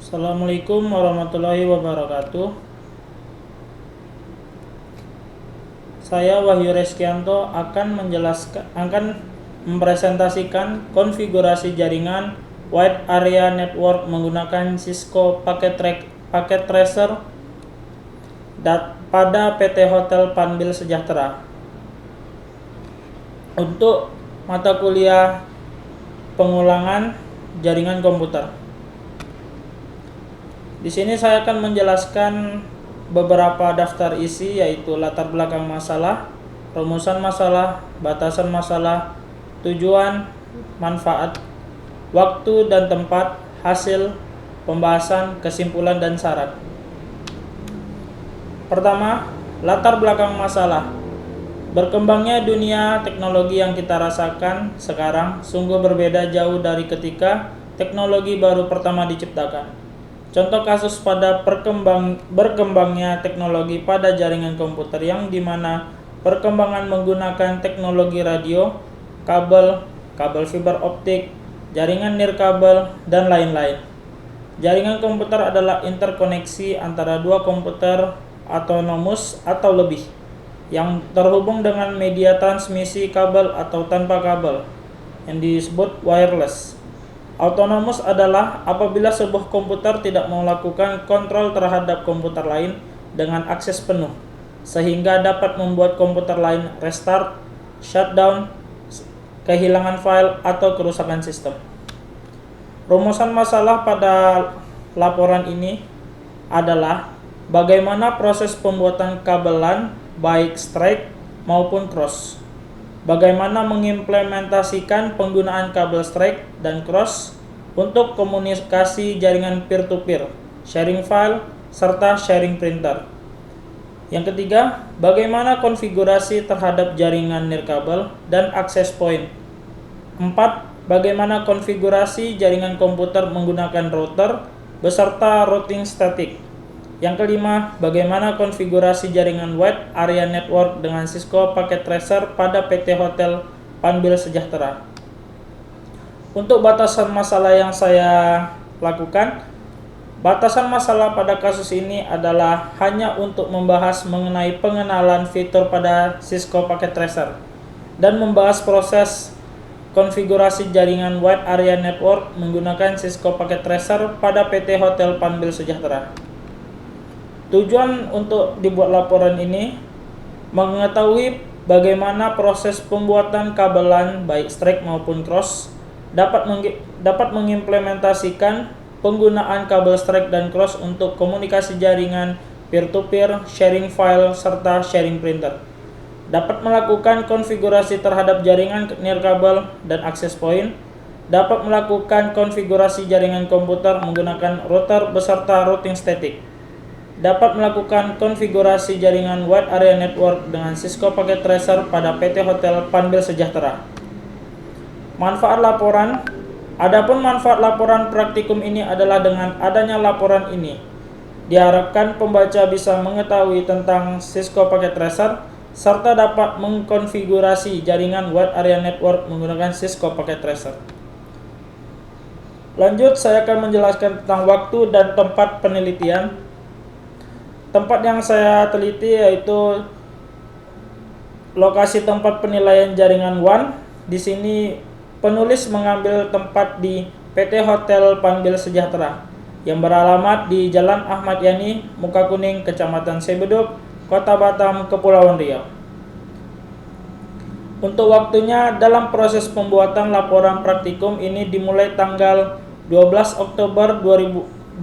Assalamualaikum warahmatullahi wabarakatuh. Saya Wahyu Reskianto akan mempresentasikan konfigurasi jaringan Wide Area Network menggunakan Cisco Packet Tracer pada PT Hotel Panbil Sejahtera. Untuk mata kuliah pengulangan jaringan komputer. Di sini saya akan menjelaskan beberapa daftar isi, yaitu latar belakang masalah, rumusan masalah, batasan masalah, tujuan, manfaat, waktu dan tempat, hasil, pembahasan, kesimpulan, dan syarat. Pertama, latar belakang masalah. Berkembangnya dunia teknologi yang kita rasakan sekarang sungguh berbeda jauh dari ketika teknologi baru pertama diciptakan. Contoh kasus pada berkembangnya teknologi pada jaringan komputer yang dimana perkembangan menggunakan teknologi radio, kabel fiber optik, jaringan nirkabel, dan lain-lain. Jaringan komputer adalah interkoneksi antara dua komputer autonomous atau lebih yang terhubung dengan media transmisi kabel atau tanpa kabel yang disebut wireless. Autonomous adalah apabila sebuah komputer tidak melakukan kontrol terhadap komputer lain dengan akses penuh, sehingga dapat membuat komputer lain restart, shutdown, kehilangan file, atau kerusakan sistem. Rumusan masalah pada laporan ini adalah bagaimana proses pembuatan kabel LAN baik straight maupun cross. Bagaimana mengimplementasikan penggunaan kabel straight dan cross untuk komunikasi jaringan peer-to-peer, sharing file, serta sharing printer. Yang ketiga, bagaimana konfigurasi terhadap jaringan nirkabel dan access point. 4. Bagaimana konfigurasi jaringan komputer menggunakan router beserta routing statik. Yang kelima, bagaimana konfigurasi jaringan Wide Area Network dengan Cisco Packet Tracer pada PT Hotel Panbil Sejahtera. Untuk batasan masalah yang saya lakukan, batasan masalah pada kasus ini adalah hanya untuk membahas mengenai pengenalan fitur pada Cisco Packet Tracer dan membahas proses konfigurasi jaringan Wide Area Network menggunakan Cisco Packet Tracer pada PT Hotel Panbil Sejahtera. Tujuan untuk dibuat laporan ini mengetahui bagaimana proses pembuatan kabel LAN baik straight maupun cross dapat mengimplementasikan penggunaan kabel straight dan cross untuk komunikasi jaringan peer-to-peer, sharing file, serta sharing printer. Dapat melakukan konfigurasi terhadap jaringan nirkabel dan access point. Dapat melakukan konfigurasi jaringan komputer menggunakan router beserta routing statik. Dapat melakukan konfigurasi jaringan Wide Area Network dengan Cisco Packet Tracer pada PT Hotel Panbil Sejahtera. Manfaat laporan. Adapun manfaat laporan praktikum ini adalah dengan adanya laporan ini diharapkan pembaca bisa mengetahui tentang Cisco Packet Tracer serta dapat mengkonfigurasi jaringan Wide Area Network menggunakan Cisco Packet Tracer. Lanjut, saya akan menjelaskan tentang waktu dan tempat penelitian. Tempat yang saya teliti yaitu lokasi tempat penilaian jaringan WAN. Di sini penulis mengambil tempat di PT Hotel Panbil Sejahtera yang beralamat di Jalan Ahmad Yani, Muka Kuning, Kecamatan Sebeduk, Kota Batam, Kepulauan Riau. Untuk waktunya, dalam proses pembuatan laporan praktikum ini dimulai tanggal 12 Oktober 2020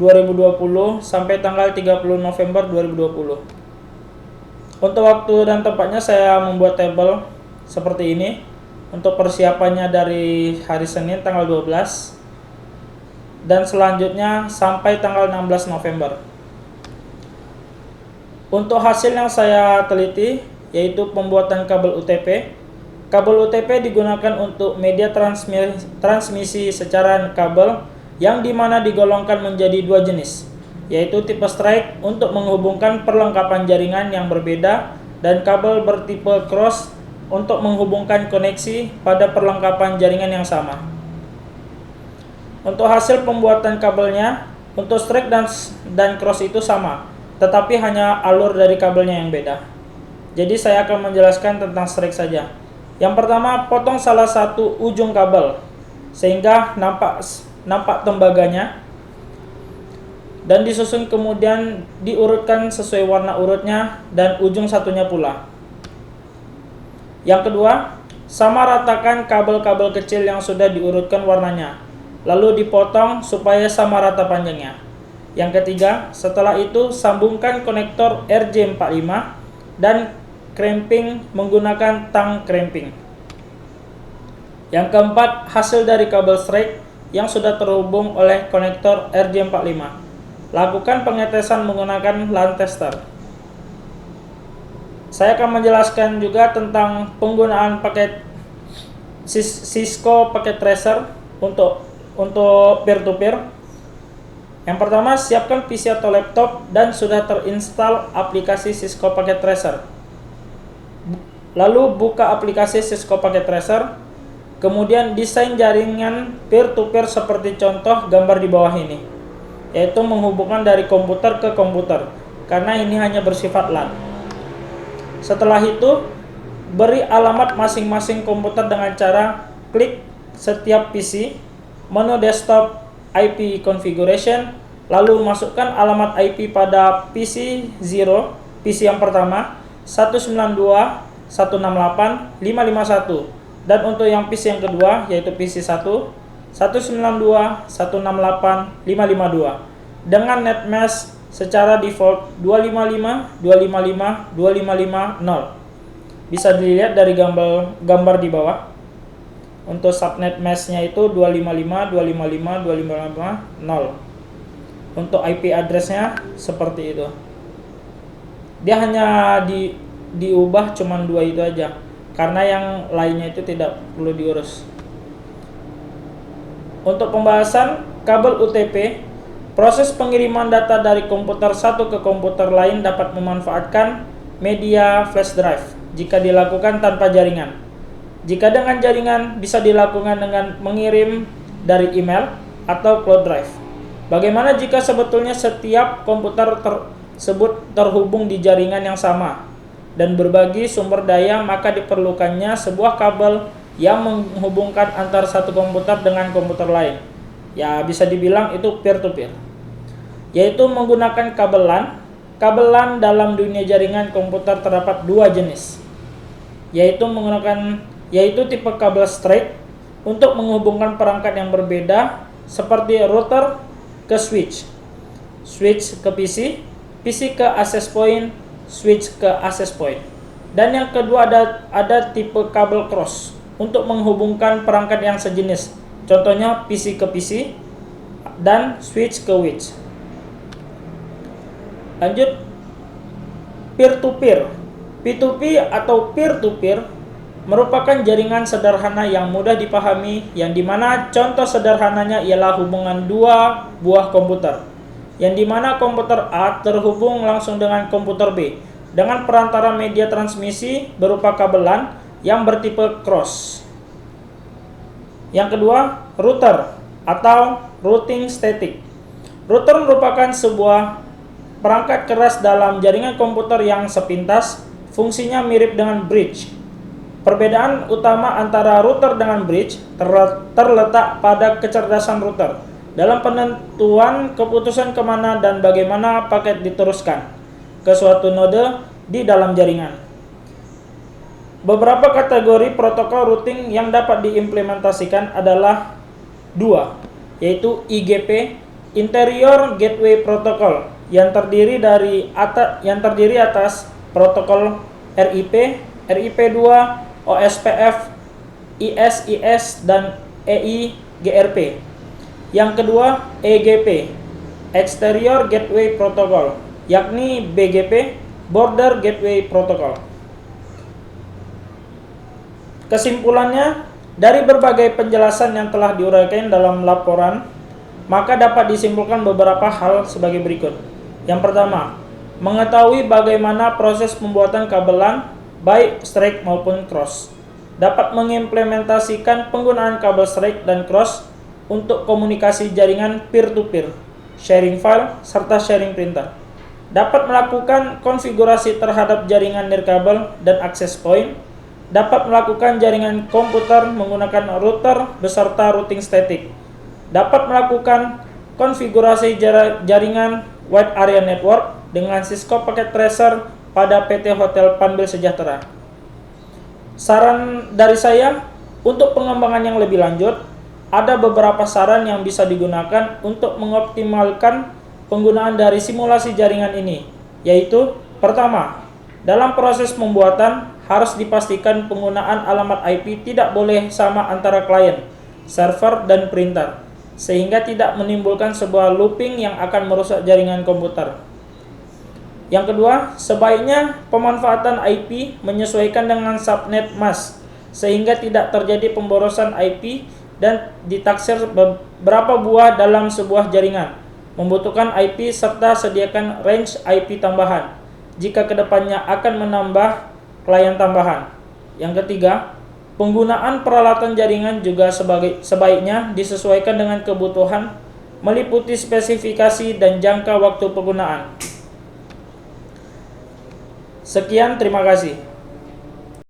sampai tanggal 30 November 2020. Untuk waktu dan tempatnya saya membuat tabel seperti ini. Untuk persiapannya dari hari Senin tanggal 12 dan selanjutnya sampai tanggal 16 November. Untuk hasil yang saya teliti yaitu pembuatan kabel UTP. Kabel UTP digunakan untuk media transmisi secara kabel yang dimana digolongkan menjadi dua jenis, yaitu tipe straight untuk menghubungkan perlengkapan jaringan yang berbeda dan kabel bertipe cross untuk menghubungkan koneksi pada perlengkapan jaringan yang sama. Untuk hasil pembuatan kabelnya, Untuk strike dan cross itu sama, tetapi hanya alur dari kabelnya yang beda. Jadi saya akan menjelaskan tentang strike saja. Yang pertama, potong salah satu ujung kabel sehingga nampak tembaganya, dan disusun kemudian diurutkan sesuai warna urutnya dan ujung satunya pula. Yang kedua, sama ratakan kabel-kabel kecil yang sudah diurutkan warnanya, lalu dipotong supaya sama rata panjangnya. Yang ketiga, setelah itu sambungkan konektor RJ45 dan cramping menggunakan tang cramping. Yang keempat, hasil dari kabel strike yang sudah terhubung oleh konektor RJ45. Lakukan pengetesan menggunakan LAN tester. Saya akan menjelaskan juga tentang penggunaan paket Cisco Packet Tracer untuk peer-to-peer. Yang pertama, siapkan PC atau laptop dan sudah terinstall aplikasi Cisco Packet Tracer. Lalu buka aplikasi Cisco Packet Tracer, kemudian desain jaringan peer-to-peer seperti contoh gambar di bawah ini, yaitu menghubungkan dari komputer ke komputer, karena ini hanya bersifat LAN. Setelah itu, beri alamat masing-masing komputer dengan cara klik setiap PC, menu desktop IP configuration, lalu masukkan alamat IP pada PC 0, PC yang pertama, 192.168.551, dan untuk yang PC yang kedua, yaitu PC 1, 192.168.552, dengan netmask secara default 255.255.255.0. Bisa dilihat dari gambar di bawah. Untuk subnet masknya itu 255.255.255.0. Untuk IP addressnya seperti itu. Dia hanya diubah cuman 2 itu aja, karena yang lainnya itu tidak perlu diurus. Untuk pembahasan kabel UTP, proses pengiriman data dari komputer satu ke komputer lain dapat memanfaatkan media flash drive jika dilakukan tanpa jaringan. Jika dengan jaringan, bisa dilakukan dengan mengirim dari email atau cloud drive. Bagaimana jika sebetulnya setiap komputer tersebut terhubung di jaringan yang sama dan berbagi sumber daya, maka diperlukannya sebuah kabel yang menghubungkan antara satu komputer dengan komputer lain. Ya, bisa dibilang itu peer-to-peer. Yaitu menggunakan kabel LAN. Kabel LAN dalam dunia jaringan komputer terdapat 2 jenis, yaitu tipe kabel straight untuk menghubungkan perangkat yang berbeda seperti router ke switch, switch ke PC, PC ke access point, switch ke access point. Dan yang kedua ada tipe kabel cross untuk menghubungkan perangkat yang sejenis, contohnya PC ke PC dan switch ke switch. Lanjut, peer-to-peer. P2P atau peer-to-peer merupakan jaringan sederhana yang mudah dipahami, yang dimana contoh sederhananya ialah hubungan 2 buah komputer, yang dimana komputer A terhubung langsung dengan komputer B dengan perantara media transmisi berupa kabel LAN yang bertipe cross. Yang kedua, router atau routing static. Router merupakan sebuah perangkat keras dalam jaringan komputer yang sepintas, fungsinya mirip dengan bridge. Perbedaan utama antara router dengan bridge terletak pada kecerdasan router dalam penentuan keputusan kemana dan bagaimana paket diteruskan ke suatu node di dalam jaringan. Beberapa kategori protokol routing yang dapat diimplementasikan adalah 2, yaitu IGP, Interior Gateway Protocol, yang terdiri atas protokol RIP, RIP2, OSPF, ISIS, dan EIGRP. Yang kedua, EGP, Exterior Gateway Protocol, yakni BGP, Border Gateway Protocol. Kesimpulannya, dari berbagai penjelasan yang telah diuraikan dalam laporan, maka dapat disimpulkan beberapa hal sebagai berikut. Yang pertama, mengetahui bagaimana proses pembuatan kabel LAN, baik straight maupun cross. Dapat mengimplementasikan penggunaan kabel straight dan cross untuk komunikasi jaringan peer-to-peer. sharing file, serta sharing printer. Dapat melakukan konfigurasi terhadap jaringan nirkabel dan access point. Dapat melakukan jaringan komputer menggunakan router beserta routing static. Dapat melakukan konfigurasi jaringan wide area network dengan Cisco Packet Tracer pada PT Hotel Panbil Sejahtera. Saran dari saya, untuk pengembangan yang lebih lanjut, ada beberapa saran yang bisa digunakan untuk mengoptimalkan penggunaan dari simulasi jaringan ini, yaitu pertama, dalam proses pembuatan harus dipastikan penggunaan alamat IP tidak boleh sama antara klien, server, dan printer, sehingga tidak menimbulkan sebuah looping yang akan merusak jaringan komputer. Yang kedua, sebaiknya pemanfaatan IP menyesuaikan dengan subnet mask, sehingga tidak terjadi pemborosan IP dan ditaksir beberapa buah dalam sebuah jaringan. Membutuhkan IP serta sediakan range IP tambahan jika kedepannya akan menambah klien tambahan. Yang ketiga, penggunaan peralatan jaringan juga sebaiknya disesuaikan dengan kebutuhan, meliputi spesifikasi dan jangka waktu penggunaan. Sekian, terima kasih.